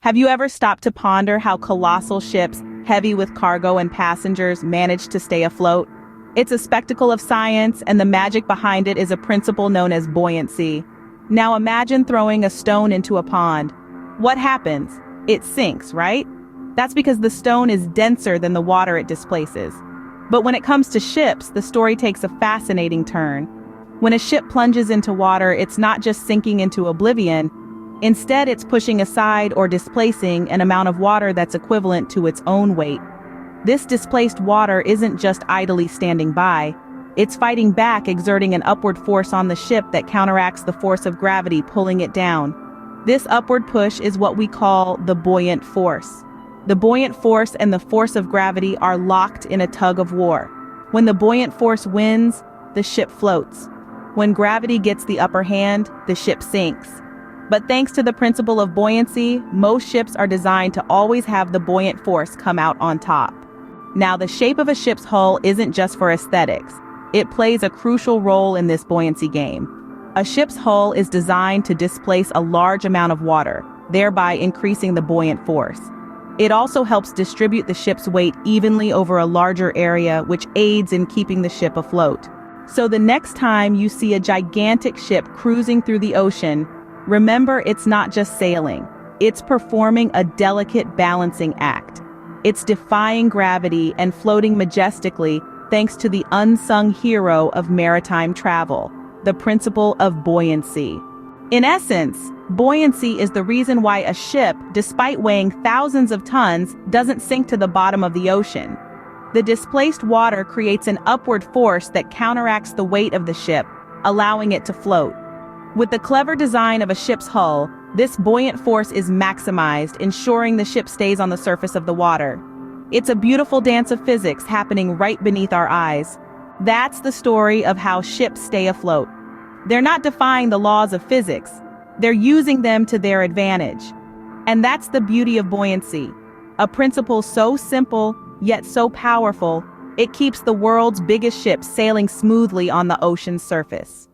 Have you ever stopped to ponder how colossal ships, heavy with cargo and passengers, manage to stay afloat? It's a spectacle of science, and the magic behind it is a principle known as buoyancy. Now imagine throwing a stone into a pond. What happens? It sinks, right? That's because the stone is denser than the water it displaces. But when it comes to ships, the story takes a fascinating turn. When a ship plunges into water, it's not just sinking into oblivion. Instead, it's pushing aside or displacing an amount of water that's equivalent to its own weight. This displaced water isn't just idly standing by. It's fighting back, exerting an upward force on the ship that counteracts the force of gravity pulling it down. This upward push is what we call the buoyant force. The buoyant force and the force of gravity are locked in a tug of war. When the buoyant force wins, the ship floats. When gravity gets the upper hand, the ship sinks. But thanks to the principle of buoyancy, most ships are designed to always have the buoyant force come out on top. Now, the shape of a ship's hull isn't just for aesthetics. It plays a crucial role in this buoyancy game. A ship's hull is designed to displace a large amount of water, thereby increasing the buoyant force. It also helps distribute the ship's weight evenly over a larger area, which aids in keeping the ship afloat. So the next time you see a gigantic ship cruising through the ocean, remember, it's not just sailing. It's performing a delicate balancing act. It's defying gravity and floating majestically thanks to the unsung hero of maritime travel, the principle of buoyancy. In essence, buoyancy is the reason why a ship, despite weighing thousands of tons, doesn't sink to the bottom of the ocean. The displaced water creates an upward force that counteracts the weight of the ship, allowing it to float. With the clever design of a ship's hull, this buoyant force is maximized, ensuring the ship stays on the surface of the water. It's a beautiful dance of physics happening right beneath our eyes. That's the story of how ships stay afloat. They're not defying the laws of physics. They're using them to their advantage. And that's the beauty of buoyancy. A principle so simple, yet so powerful, it keeps the world's biggest ships sailing smoothly on the ocean's surface.